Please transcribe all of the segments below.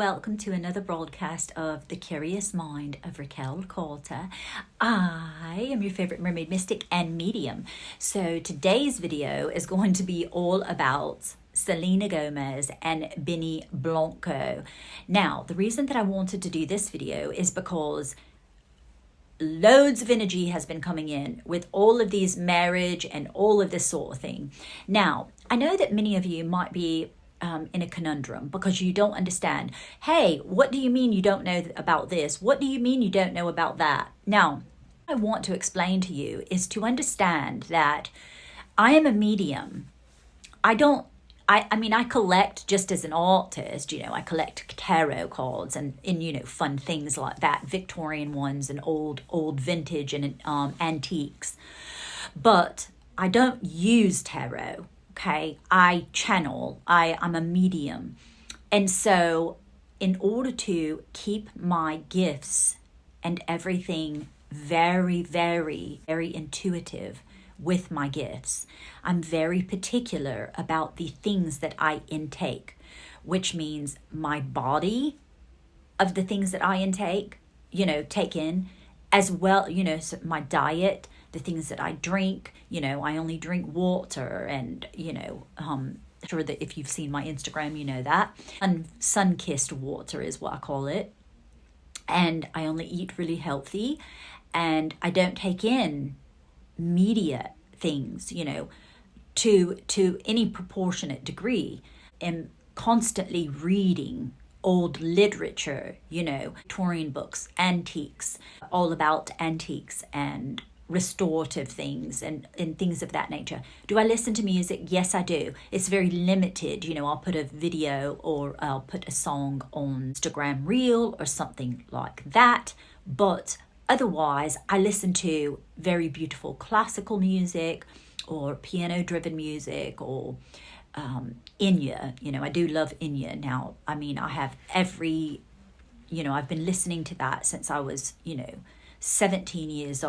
welcome to another broadcast of The Curious Mind of Raquel Coulter. I am your favorite mermaid mystic and medium. So today's video is going to be all about Selena Gomez and Blanco. Now, the reason that I wanted to do this video is because loads of energy has been coming in with all of these marriage and all of this sort of thing. Now, I know that many of you might be in a conundrum because you don't understand. Hey, what do you mean you don't know about this? What do you mean you don't know about that? Now, what I want to explain to you is to understand that I am a medium. I collect, just as an artist, I collect tarot cards and fun things like that, Victorian ones and old vintage and antiques. But I don't use tarot. Okay, I channel, I'm a medium. And so in order to keep my gifts and everything very, very, very intuitive with my gifts, I'm very particular about the things that I intake, which means my body of the things that I intake, take in, as well, so my diet, the things that I drink, I only drink water and, sure that if you've seen my Instagram, you know that. Sun-kissed water is what I call it. And I only eat really healthy and I don't take in media things, to any proportionate degree. I'm constantly reading old literature, Victorian books, antiques, all about antiques and restorative things and things of that nature. Do I listen to music? Yes, I do. It's very limited. I'll put a video or I'll put a song on Instagram Reel or something like that. But otherwise, I listen to very beautiful classical music or piano-driven music or Inya. I do love Inya. Now, I have I've been listening to that since I was, 16 years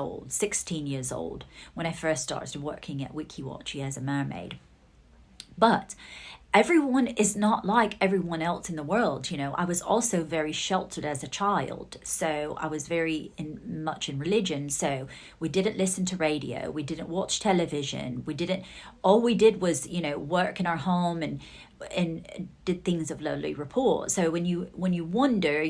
old, when I first started working at WikiWatchy as a mermaid. But everyone is not like everyone else in the world. I was also very sheltered as a child. So I was very much in religion. So we didn't listen to radio. We didn't watch television. All we did was, work in our home and did things of lowly report. So when you wonder,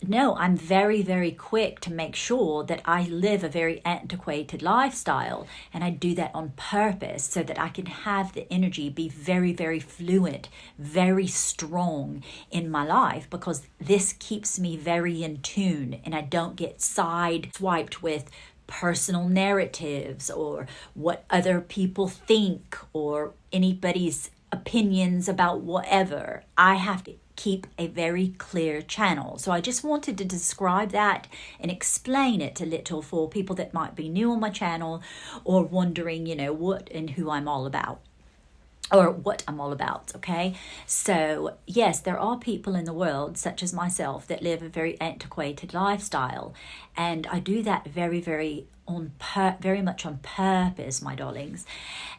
no, I'm very, very quick to make sure that I live a very antiquated lifestyle. And I do that on purpose so that I can have the energy be very, very fluent, very strong in my life, because this keeps me very in tune and I don't get sideswiped with personal narratives or what other people think or anybody's opinions about whatever. I have to keep a very clear channel. So I just wanted to describe that and explain it a little for people that might be new on my channel or wondering, what and who I'm all about. Or what I'm all about, okay? So, yes, there are people in the world, such as myself, that live a very antiquated lifestyle. And I do that very, very much on purpose, my darlings.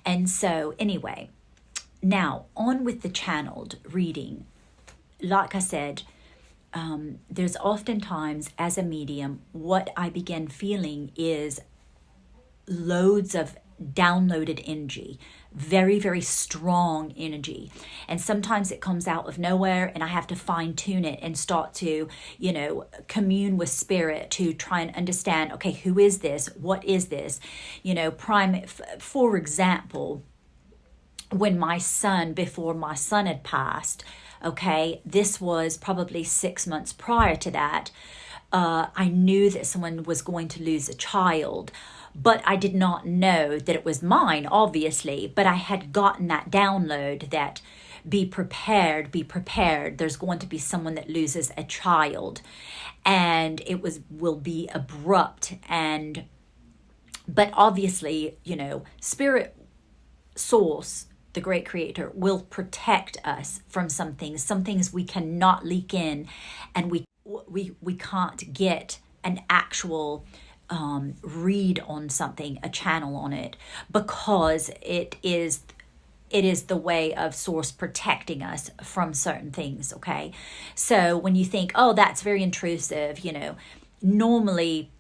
And so, anyway, now, on with the channeled reading. Like I said, there's oftentimes, as a medium, what I begin feeling is loads of downloaded energy, very, very strong energy. And sometimes it comes out of nowhere and I have to fine tune it and start to, commune with spirit to try and understand, okay, who is this? What is this? For example, before my son had passed, okay, this was probably 6 months prior to that, I knew that someone was going to lose a child. But I did not know that it was mine, obviously. But I had gotten that download that be prepared. There's going to be someone that loses a child. And it will be abrupt. But obviously, spirit source, the great creator, will protect us from some things. Some things we cannot leak in. And we can't get an actual read on something, a channel on it, because it is it is the way of source protecting us from certain things, okay? So when you think, oh, that's very intrusive, you know, normally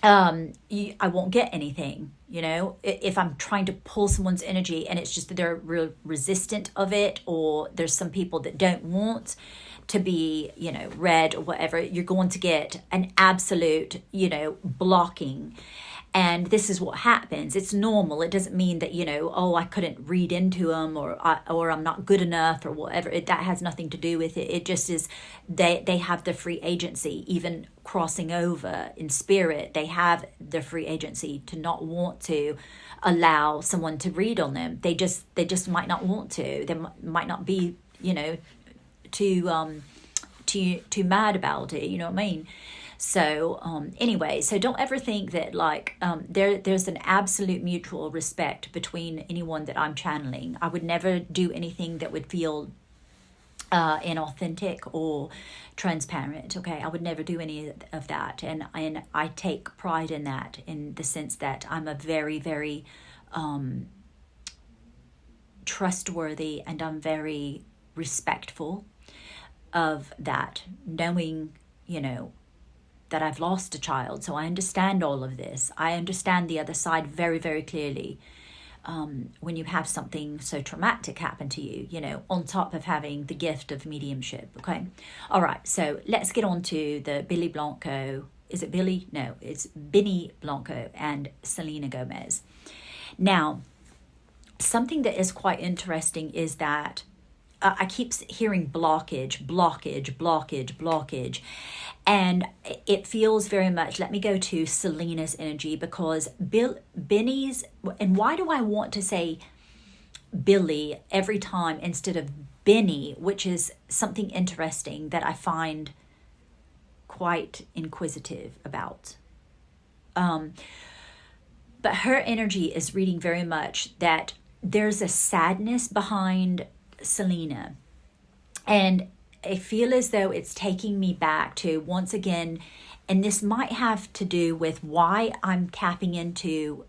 I won't get anything, you know, if I'm trying to pull someone's energy and it's just that they're real resistant of it, or there's some people that don't want to be, you know, read or whatever, you're going to get an absolute, you know, blocking. And this is what happens. It's normal. It doesn't mean that, you know, oh, I couldn't read into them, or I'm not good enough or whatever. That has nothing to do with it. It just is they have the free agency, even crossing over in spirit. They have the free agency to not want to allow someone to read on them. They just might not want to. They might not be, you know, too mad about it. You know what I mean? So anyway, so don't ever think that like there's an absolute mutual respect between anyone that I'm channeling. I would never do anything that would feel inauthentic or transparent. Okay, I would never do any of that, and I take pride in that, in the sense that I'm a very, very trustworthy, and I'm very respectful of that, knowing, you know, that I've lost a child. So I understand all of this. I understand the other side very, very clearly. When you have something so traumatic happen to you, you know, on top of having the gift of mediumship. Okay. All right. So let's get on to the Billy Blanco. Is it Billy? No, it's Benny Blanco and Selena Gomez. Now, something that is quite interesting is that I keep hearing blockage. And it feels very much, let me go to Selena's energy, because Benny's, and why do I want to say Billy every time instead of Benny, which is something interesting that I find quite inquisitive about. But her energy is reading very much that there's a sadness behind Selena, and I feel as though it's taking me back to, once again, and this might have to do with why I'm tapping into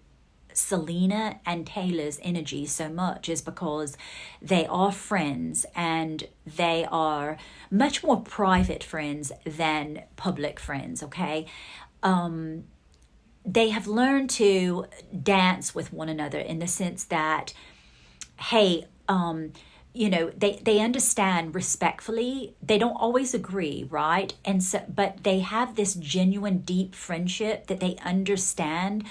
Selena and Taylor's energy so much, is because they are friends, and they are much more private friends than public friends, okay? They have learned to dance with one another in the sense that, hey, you know, they understand respectfully. They don't always agree, right? And so, but they have this genuine, deep friendship that they understand,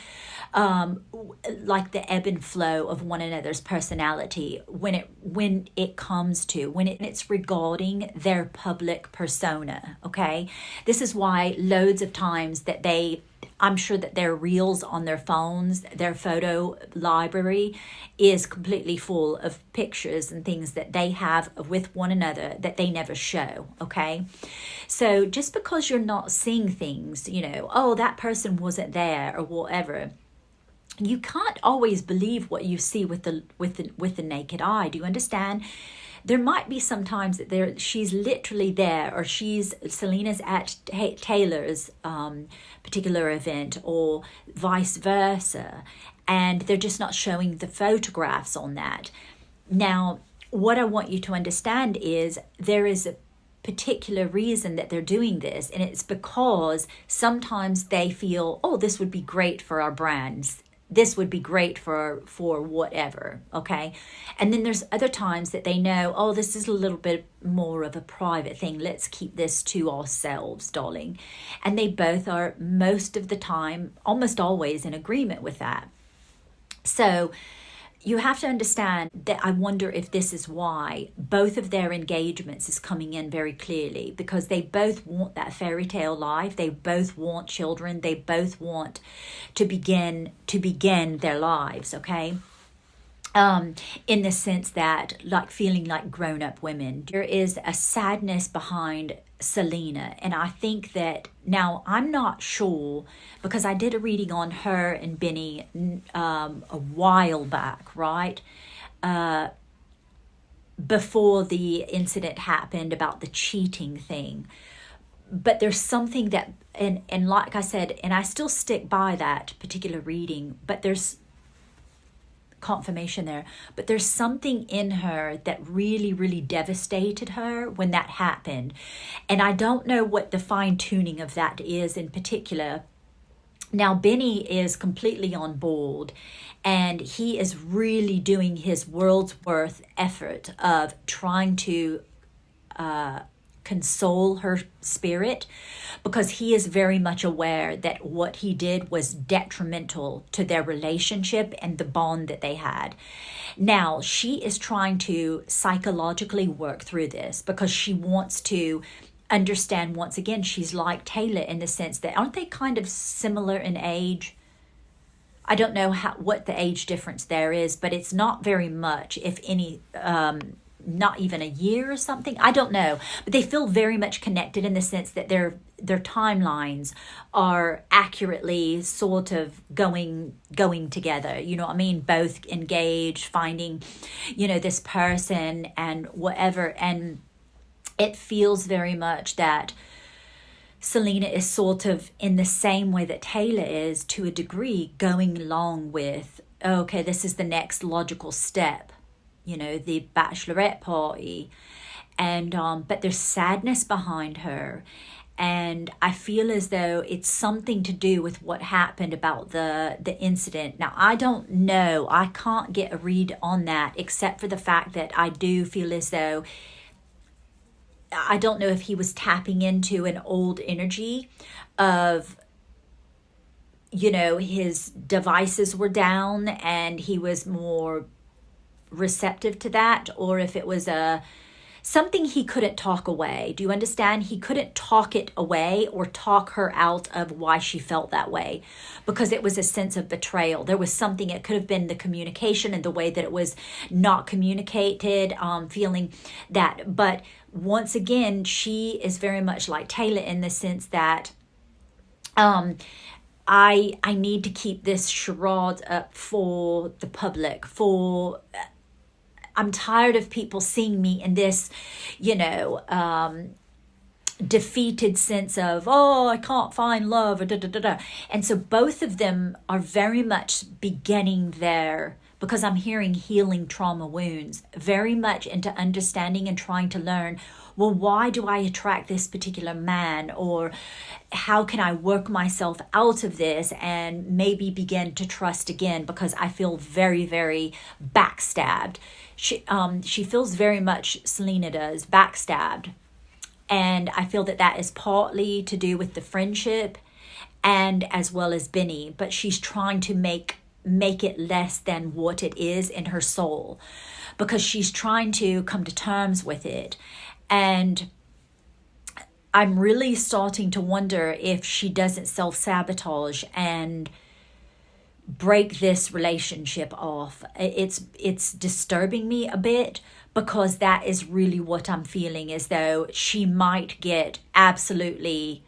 like the ebb and flow of one another's personality when it's regarding their public persona. Okay, this is why loads of times that I'm sure that their reels on their phones, their photo library is completely full of pictures and things that they have with one another that they never show, okay? So just because you're not seeing things, you know, oh, that person wasn't there or whatever, you can't always believe what you see with the naked eye. Do you understand? There might be some times that she's literally there, or Selena's at Taylor's particular event, or vice versa, and they're just not showing the photographs on that. Now, what I want you to understand is there is a particular reason that they're doing this, and it's because sometimes they feel, oh, this would be great for our brands. This would be great for whatever, okay? And then there's other times that they know, oh, this is a little bit more of a private thing. Let's keep this to ourselves, darling. And they both are, most of the time, almost always, in agreement with that. So you have to understand that I wonder if this is why both of their engagements is coming in very clearly, because they both want that fairy tale life. They both want children. They both want to begin their lives, okay? In the sense that, like, feeling like grown-up women. There is a sadness behind Selena, and I think that, now I'm not sure, because I did a reading on her and Benny a while back, right? Before the incident happened about the cheating thing. But there's something that, and like I said, and I still stick by that particular reading, but there's confirmation there, but there's something in her that really, really devastated her when that happened. And I don't know what the fine tuning of that is in particular. Now, Benny is completely on board, and he is really doing his world's worth effort of trying to console her spirit, because he is very much aware that what he did was detrimental to their relationship and the bond that they had. Now, she is trying to psychologically work through this because she wants to understand, once again, she's like Taylor in the sense that, aren't they kind of similar in age? I don't know what the age difference there is, but it's not very much, if any, not even a year or something. I don't know, but they feel very much connected in the sense that their timelines are accurately sort of going together. You know what I mean? Both engaged, finding, this person and whatever. And it feels very much that Selena is sort of in the same way that Taylor is, to a degree, going along with, okay, this is the next logical step. The bachelorette party, and but there's sadness behind her, and I feel as though it's something to do with what happened about the incident. Now, I don't know, I can't get a read on that, except for the fact that I do feel as though, I don't know if he was tapping into an old energy of, his devices were down and he was more receptive to that, or if it was something he couldn't talk away. Do you understand? He couldn't talk it away or talk her out of why she felt that way, because it was a sense of betrayal. There was something, it could have been the communication and the way that it was not communicated, feeling that. But once again, she is very much like Taylor in the sense that I need to keep this charade up for the public, I'm tired of people seeing me in this, defeated sense of, oh, I can't find love, or da da da da. And so both of them are very much beginning their, because I'm hearing healing trauma wounds, very much into understanding and trying to learn, well, why do I attract this particular man? Or how can I work myself out of this and maybe begin to trust again? Because I feel very, very backstabbed. She feels very much, Selena does, backstabbed. And I feel that is partly to do with the friendship and as well as Benny. But she's trying to make it less than what it is in her soul, because she's trying to come to terms with it. And I'm really starting to wonder if she doesn't self-sabotage and break this relationship off. It's disturbing me a bit, because that is really what I'm feeling, as though she might get absolutely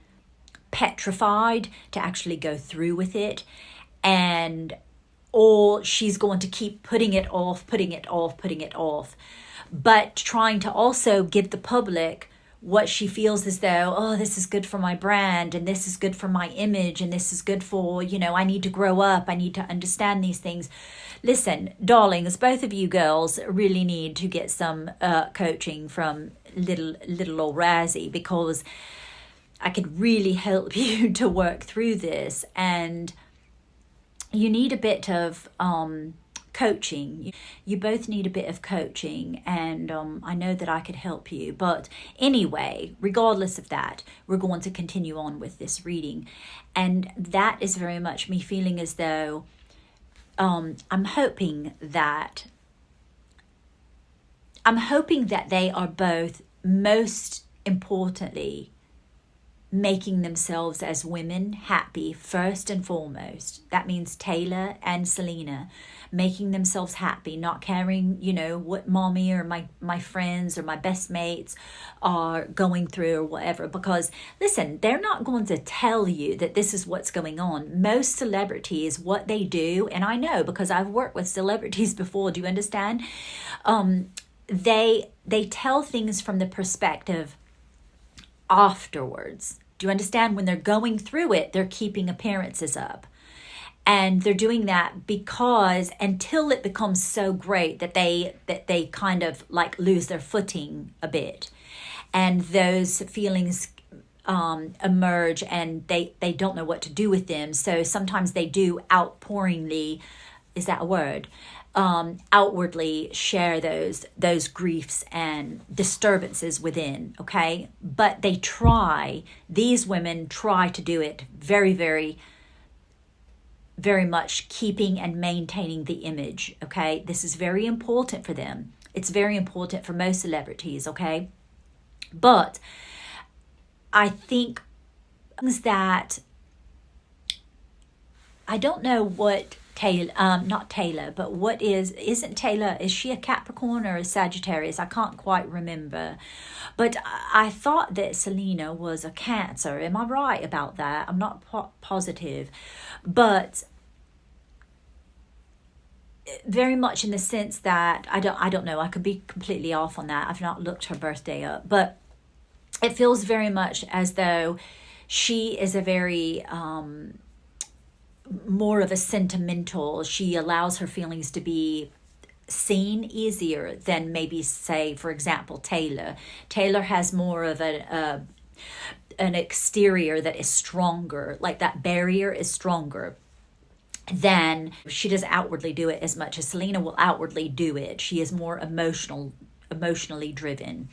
petrified to actually go through with it, or she's going to keep putting it off, but trying to also give the public what she feels as though, oh, this is good for my brand, and this is good for my image, and this is good for, I need to grow up, I need to understand these things. Listen, darlings, both of you girls really need to get some coaching from little old Razzie, because I could really help you to work through this, and you need a bit of coaching. You both need a bit of coaching, and I know that I could help you. But anyway, regardless of that, we're going to continue on with this reading, and that is very much me feeling as though I'm hoping that they are both, most importantly, making themselves as women happy first and foremost. That means Taylor and Selena making themselves happy, not caring, what mommy or my friends or my best mates are going through or whatever. Because listen, they're not going to tell you that this is what's going on. Most celebrities, what they do, and I know because I've worked with celebrities before, do you understand? They tell things from the perspective afterwards. Do you understand? When they're going through it, they're keeping appearances up. And they're doing that because until it becomes so great that they kind of like lose their footing a bit, and those feelings emerge, and they don't know what to do with them. So sometimes they do outpouringly, is that a word? Outwardly share those griefs and disturbances within, okay? But these women try to do it very, very, very much keeping and maintaining the image, okay? This is very important for them. It's very important for most celebrities, okay? But I think things that, I don't know what Taylor, not Taylor, but isn't Taylor, is she a Capricorn or a Sagittarius? I can't quite remember. But I thought that Selena was a Cancer. Am I right about that? I'm not positive. But very much in the sense that, I don't know, I could be completely off on that. I've not looked her birthday up. But it feels very much as though she is a very... more of a sentimental, she allows her feelings to be seen easier than maybe, say, for example, Taylor. Taylor has more of an exterior that is stronger, like that barrier is stronger. Then she doesn't outwardly do it as much as Selena will outwardly do it. She is more emotionally driven.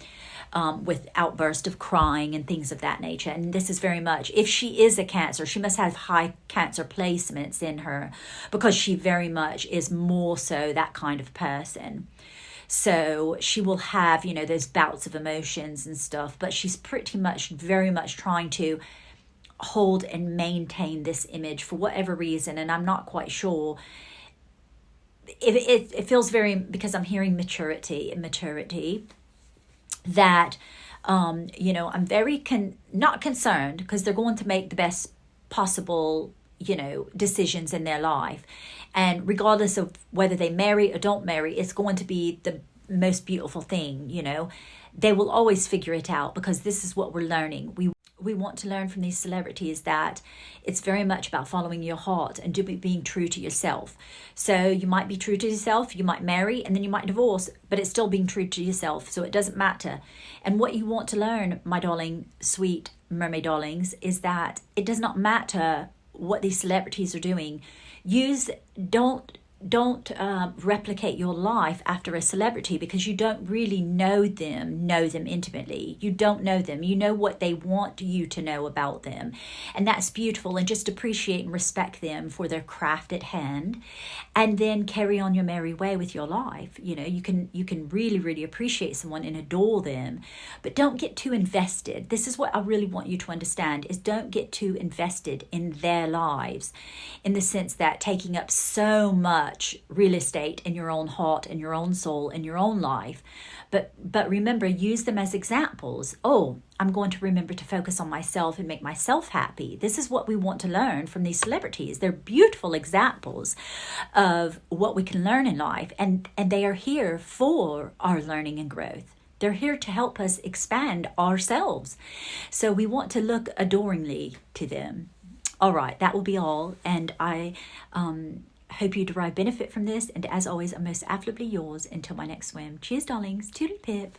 With outbursts of crying and things of that nature. And this is very much, if she is a Cancer, she must have high Cancer placements in her, because she very much is more so that kind of person. So she will have, those bouts of emotions and stuff, but she's pretty much, very much trying to hold and maintain this image for whatever reason. And I'm not quite sure. It feels very, because I'm hearing maturity, that I'm very not concerned, because they're going to make the best possible decisions in their life, and regardless of whether they marry or don't marry, it's going to be the most beautiful thing. They will always figure it out, because this is what we're learning. We want to learn from these celebrities that it's very much about following your heart and being true to yourself. So you might be true to yourself, you might marry, and then you might divorce, but it's still being true to yourself. So it doesn't matter. And what you want to learn, my darling, sweet mermaid darlings, is that it does not matter what these celebrities are doing. Don't replicate your life after a celebrity, because you don't really know them intimately. You don't know them. You know what they want you to know about them, and that's beautiful. And just appreciate and respect them for their craft at hand, and then carry on your merry way with your life. You can really, really appreciate someone and adore them, but don't get too invested. This is what I really want you to understand, is don't get too invested in their lives, in the sense that taking up so much real estate in your own heart and your own soul and your own life. But remember, use them as examples. Oh, I'm going to remember to focus on myself and make myself happy. This is what we want to learn from these celebrities. They're beautiful examples of what we can learn in life, and they are here for our learning and growth. They're here to help us expand ourselves. So we want to look adoringly to them. All right, that will be all. And I hope you derive benefit from this. And as always, I'm most affably yours until my next swim. Cheers, darlings. Toodle pip.